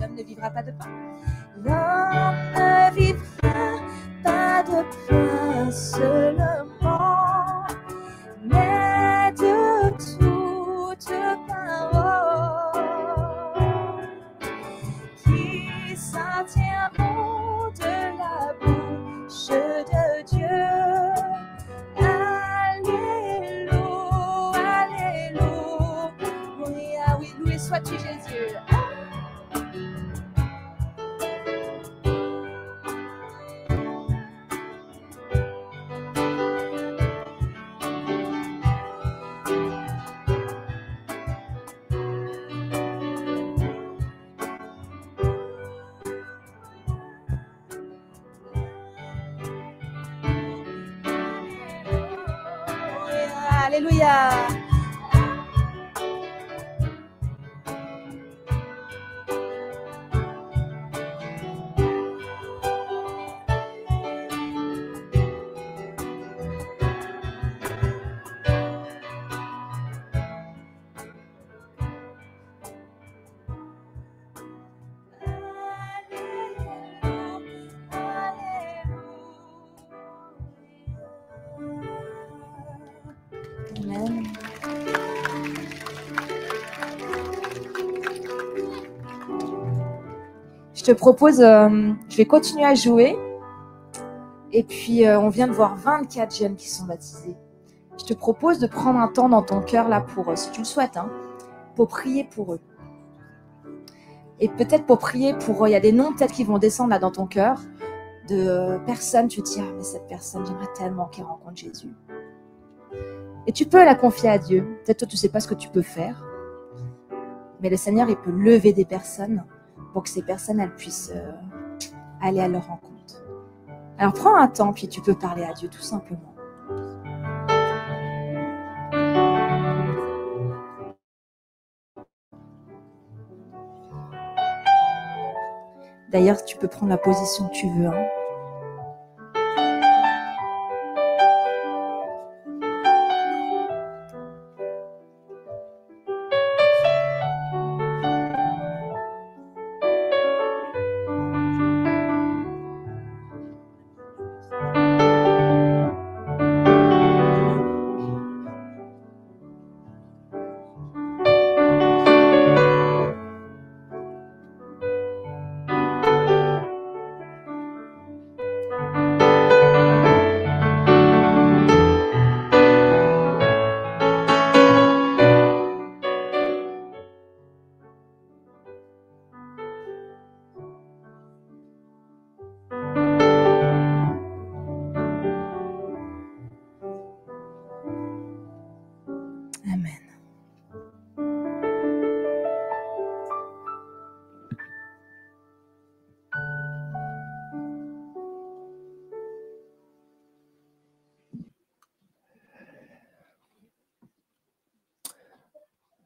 L'homme ne vivra pas de pain. L'homme ne vivra pas de pain seulement, mais de toute parole qui sortiront de la bouche de Dieu. Alléluia, alléluia. Oui, loué sois-tu Jésus. Alléluia. Je te propose, je vais continuer à jouer. Et puis, on vient de voir 24 jeunes qui sont baptisés. Je te propose de prendre un temps dans ton cœur, là, pour, si tu le souhaites, hein, pour prier pour eux. Et peut-être pour prier pour eux. Il y a des noms peut-être qui vont descendre là dans ton cœur, de personnes, tu te dis, ah, mais cette personne, j'aimerais tellement qu'elle rencontre Jésus. Et tu peux la confier à Dieu. Peut-être toi, tu ne sais pas ce que tu peux faire. Mais le Seigneur, il peut lever des personnes pour que ces personnes, elles puissent aller à leur rencontre. Alors prends un temps, puis tu peux parler à Dieu tout simplement. D'ailleurs, tu peux prendre la position que tu veux. Hein.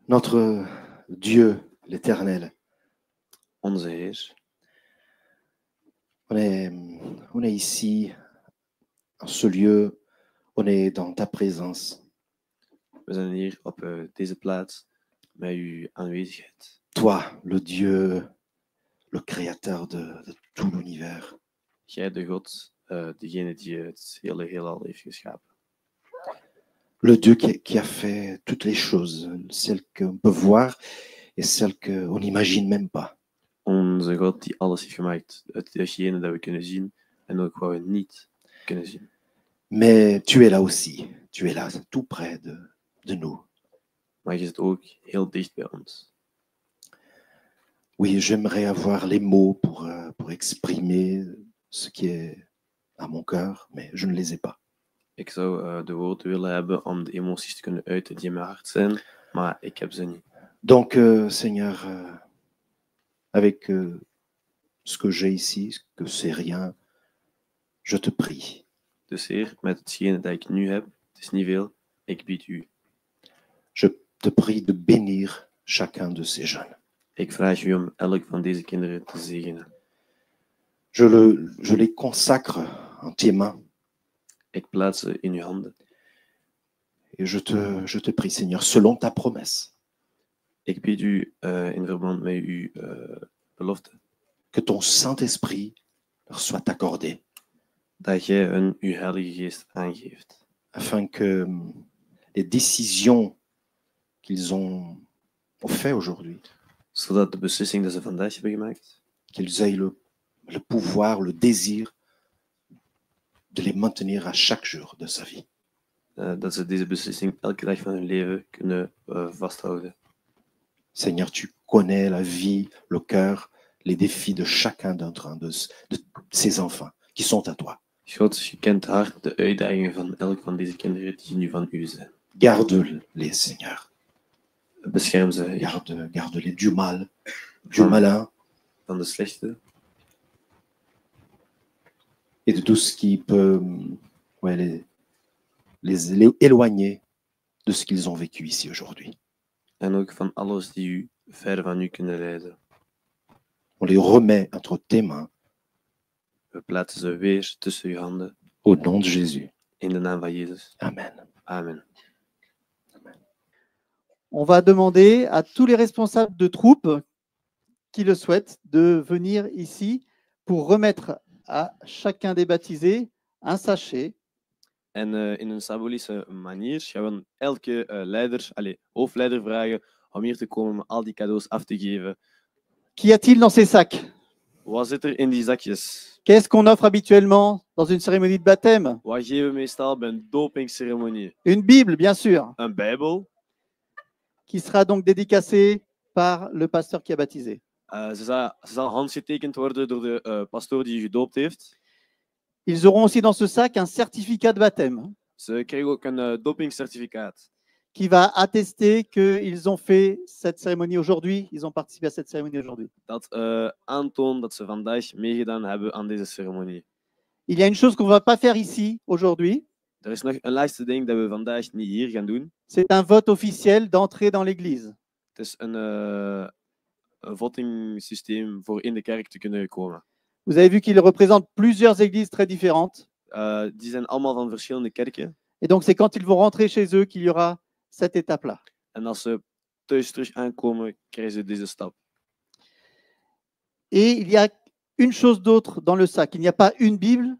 Notre Dieu, l'Éternel, Onze Heer, on est ici, en ce lieu, on est dans ta présence. we zijn hier op deze plaats met uw aanwezigheid. Toi, le Dieu, le Créateur de tout l'univers. Jij, de God, degene die het hele heelal heeft geschapen. Le Dieu qui a fait toutes les choses, celles qu'on peut voir et celles qu'on n'imagine même pas. Onze God die alles heeft gemaakt, hetgene dat we kunnen zien en ook wat we niet kunnen zien. Mais tu es là aussi, tu es là tout près de nous. Maar je zit ook heel dicht bij ons. Oui, j'aimerais avoir les mots pour exprimer ce qui est à mon cœur, mais je ne les ai pas. Ik zou de woorden willen hebben om de emoties te kunnen uiten die in mijn hart zijn, maar ik heb ze niet. Donc, Seigneur, avec ce que j'ai ici, que c'est rien, je te prie. Dus Heer, met hetgene dat ik nu heb, het is niet veel, ik bied u. Je te prie de bénir chacun de ces jeunes. Ik vraag u om elk van deze kinderen te zegenen. Je les consacre en tes mains. Ik plaats ze in uw handen. Et je te prie, Seigneur, selon ta promesse. Ik bied u in verband met uw belofte. Que ton Saint-Esprit leur soit accordé. Dat jij hun uw Heilige Geest aangeeft. Afin que les décisions qu'ils ont fait aujourd'hui, zodat de beslissing die ze vandaag hebben gemaakt, qu'ils aient le pouvoir, le désir de les maintenir à chaque jour de sa vie. Dat ze deze beslissing elke dag van hun leven kunnen vasthouden. Seigneur, tu connais la vie, le cœur, les défis de chacun d'entre de ces enfants qui sont à toi. God, je kent hard de uitdagingen van elk van deze kinderen die nu van u zijn. Garde-les, Seigneur. Bescherm ze. Garde-les du mal, du malin. Van de slechte. Et de tout ce qui peut les éloigner de ce qu'ils ont vécu ici aujourd'hui. En ook van alles die u ver van u kunnen leiden. On les remet entre tes mains. We plaatsen ze weer tussen uw handen. Au nom de Jésus. In de naam van Jezus. Amen. Amen. On va demander à tous les responsables de troupes qui le souhaitent de venir ici pour remettre à chacun des baptisés un sachet. En in een symbolische manier gaan we elke hoofdleider vragen om hier te komen om al die cadeaus af te geven. Qu'y a-t-il dans ces sacs? Wat zit er in die zakjes? Qu'est-ce qu'on offre habituellement dans une cérémonie de baptême? Wat geven we meestal bij een dopingsceremonie? Une Bible, bien sûr, Een Bijbel. qui sera donc dédicacée par le pasteur qui a baptisé. Ze zal handgetekend worden door de pastoor die gedoopt heeft. Ils auront aussi dans ce sac un certificat de baptême Ze krijgen ook een dopingcertificaat. qui va attester qu'ils ont fait cette cérémonie aujourd'hui, ils ont participé à cette cérémonie aujourd'hui. Dat aantoont dat ze vandaag meegedaan hebben aan deze ceremonie. Il y a une chose qu'on ne va pas faire ici aujourd'hui, Er is nog een laatste ding dat we vandaag niet hier gaan doen. c'est un vote officiel d'entrée dans l'église. Het is een votingsysteem voor in de kerk te kunnen komen. Vous avez vu qu'il représente plusieurs églises très différentes. Die zijn allemaal van verschillende kerken. Et donc c'est quand ils vont rentrer chez eux qu'il y aura cette étape-là. En als ze thuis terug aankomen, krijgen ze deze stap. Et il y a une chose d'autre dans le sac. Il n'y a pas une Bible,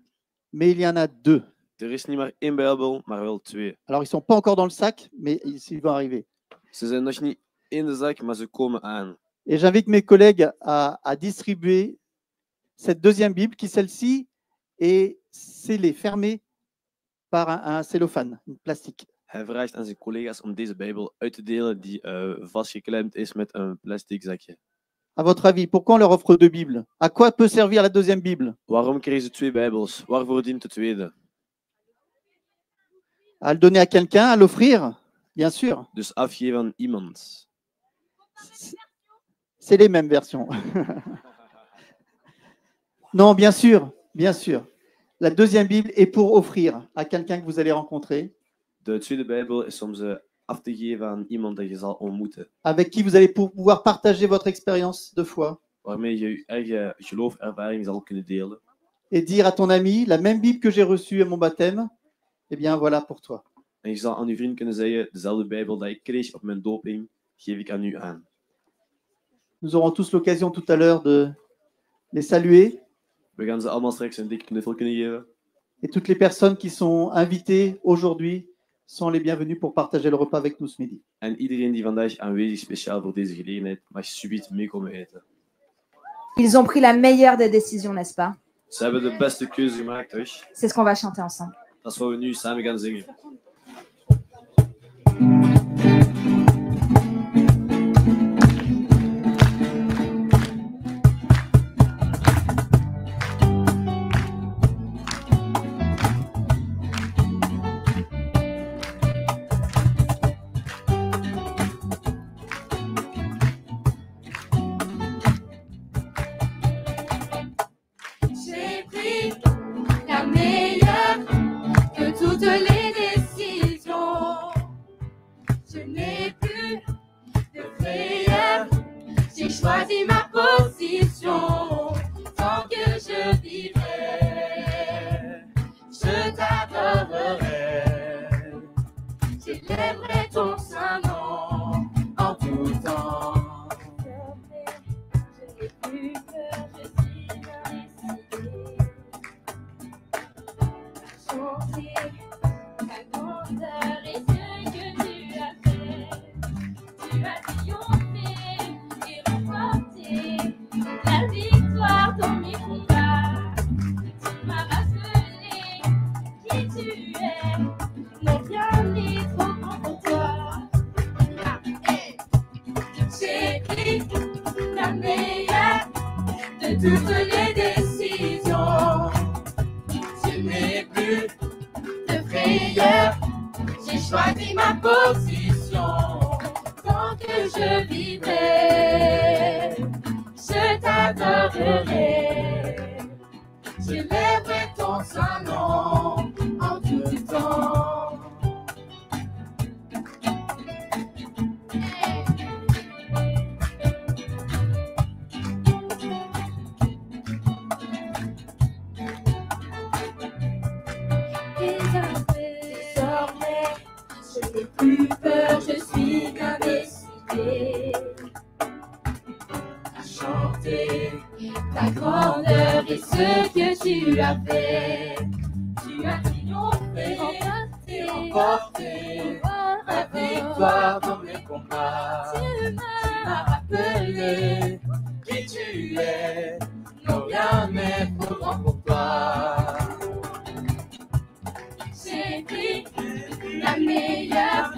mais il y en a deux. Er is niet maar één Bijbel, maar wel twee. Alors ils ne sont pas encore dans le sac, mais ils vont arriver. Ze zijn nog niet in de zak, maar ze komen aan. Et j'invite mes collègues à distribuer cette deuxième Bible qui, celle-ci, est scellée, fermée par un cellophane, une plastique. Hij vraagt aan zijn collega's om deze Bijbel uit te delen die vastgeklemd is met een plastic zakje. À votre avis, pourquoi on leur offre deux Bibles? À quoi peut servir la deuxième Bible? Waarom krijgen ze twee Bijbels? Waarvoor dient de tweede? À le donner à quelqu'un, à l'offrir, bien sûr. Dus afgeven aan iemand. C'est les mêmes versions. Non, bien sûr, bien sûr. La deuxième Bible est pour offrir à quelqu'un que vous allez rencontrer. De tweede Bijbel is om ze af te geven aan iemand dat je zal ontmoeten. Avec qui vous allez pouvoir partager votre expérience de foi. Waarmee je je eigen geloofervaring zal kunnen delen. Et dire à ton ami, la même Bible que j'ai reçue à mon baptême, eh bien voilà pour toi. En je zal aan je vriend kunnen zeggen, dezelfde Bijbel dat ik kreeg op mijn doping, geef ik aan u aan. Nous aurons tous l'occasion tout à l'heure de les saluer. We gaan ze allemaal straks een dikke knuffel kunnen geven. Et toutes les personnes qui sont invitées aujourd'hui sont les bienvenues pour partager le repas avec nous ce midi. En iedereen die vandaag aanwezig is, speciaal voor deze gelegenheid, mag subiet meekomen eten. Ils ont pris la meilleure des décisions, n'est-ce pas? Ze hebben de beste keuze gemaakt, toch? C'est ce qu'on va chanter ensemble. Dat is wat we nu samen gaan zingen. J'ai pris la meilleure de toutes les décisions. Je n'ai plus de frayeur. J'ai choisi ma position. Tant que je vivrai, je t'adorerai. J'élèverai ton saint nom en tout temps. Je n'ai plus peur, je suis décidée. Chanter ta grandeur et ce que tu as fait. Tu as triomphé et remporté la victoire dans mes combats. Tu m'as rappelé qui tu es. Non, rien n'est trop grand pour toi. J'ai pris la meilleure de toutes les décisions. Je n'ai plus de frayeur. J'ai choisi ma position. Tant que je vivrai, je t'adorerai. J'élèverai ton saint nom en tout temps. Désormais, je n'ai plus peur, je suis bien décidée à chanter ta grandeur et ce que tu as fait. Tu as triomphé et remporté la victoire dans mes combats. Tu m'as rappelé qui tu es. non rien n'est trop grand pour toi. J'ai pris la meilleure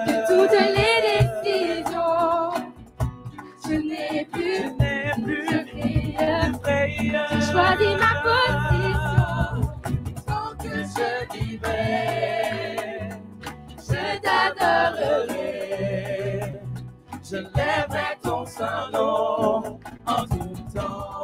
de toutes les décisions. Je n'ai plus de frayeur. J'ai choisi ma position. Tant que je vivrai, je t'adorerai. Je lèverai ton saint nom en tout temps.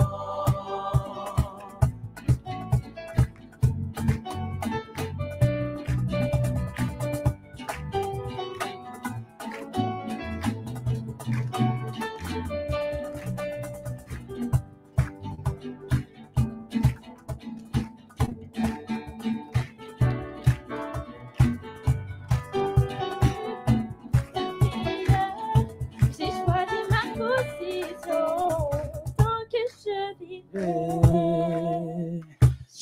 J'ai choisi ma position. Tant que je vivrai,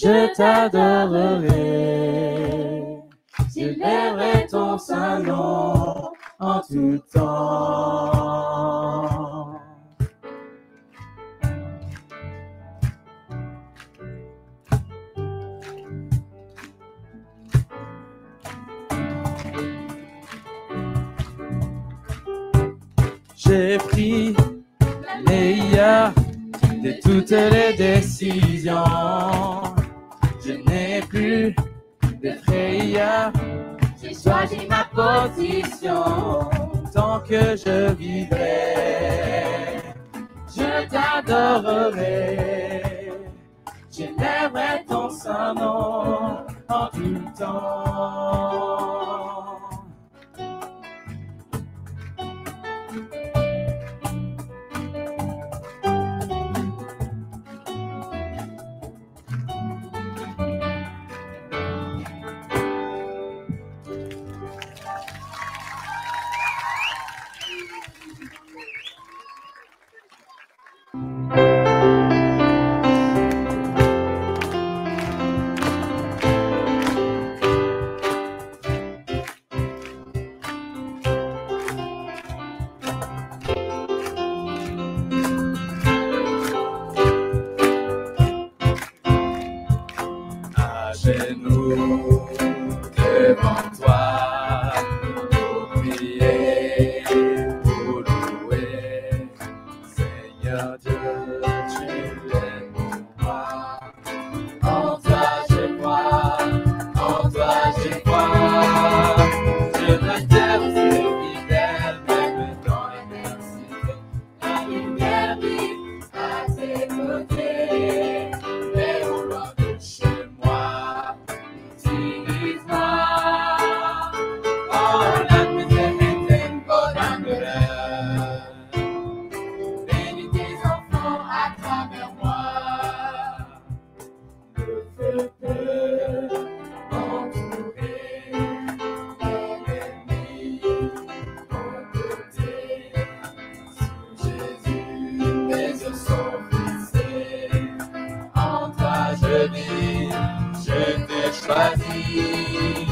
Je t'adorerai. j'élèverai ton saint nom En tout temps. J'ai pris la meilleure de toutes les décisions. Je n'ai plus de frayeur. J'ai choisi ma position. Tant que je vivrai, je t'adorerai. J'élèverai ton saint nom en tout temps. À genoux devant toi, pour prier, pour louer, Seigneur Dieu, tu es mon roi. En toi je crois, en toi je crois. Je me taire sur fidèle, même dans l'adversité. La lumière vive à tes côtés, mais au loin de chez moi, utilise-moi. Oh, la misère est une bonne amoureux. Bénis tes enfants à travers moi. Le feu peut entourer l'ennemi aux côtés. Sur Jésus, mes yeux sont fixés. En toi je vis, je t'ai choisi.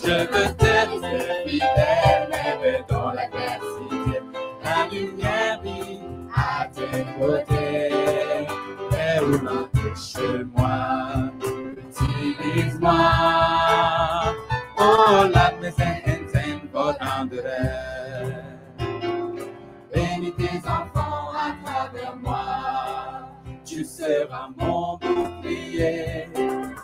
Je veux t'être fidèle, même dans l'adversité. La lumière brille à tes côtés. Mais où l'on est chez moi, utilise-moi. Oh, la maison est votre endroit. Bénis tes enfants à travers moi. Tu seras mon bouclier,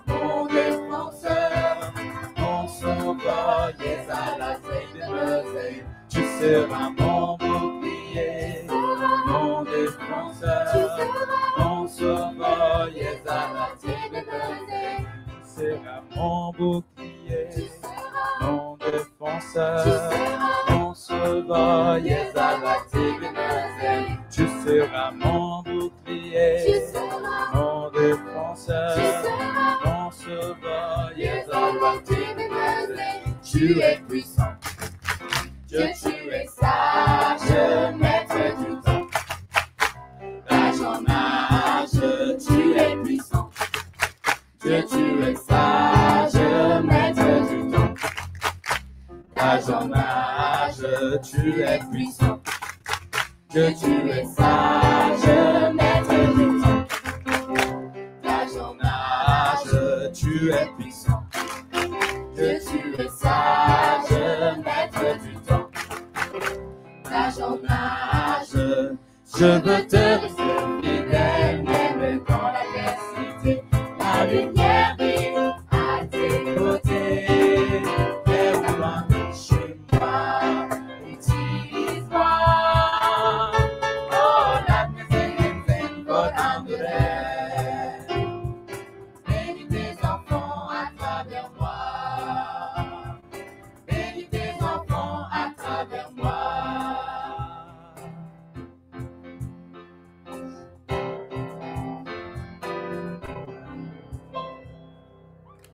mon défenseur, mon sauveur, yes, à la veille de l'oseille. Tu seras mon bouclier, mon défenseur, mon sauveur, yes, à la veille de l'oseille. Tu seras mon bouclier, mon défenseur, mon sauveur, yes, à la veille de l'oseille. Tu seras mon bouclier, mon défenseur, mon sauveur, yes, à la veille de l'oseille. Tu es puissant, Dieu, tu es sage, maître du temps. D'âge en âge, tu es puissant. Dieu, tu es sage, maître du temps. D'âge en âge, tu es puissant. Dieu, tu es sage, maître du temps. tu es puissant. Dieu, tu es sage, maître du temps. Nage en nage, je veux te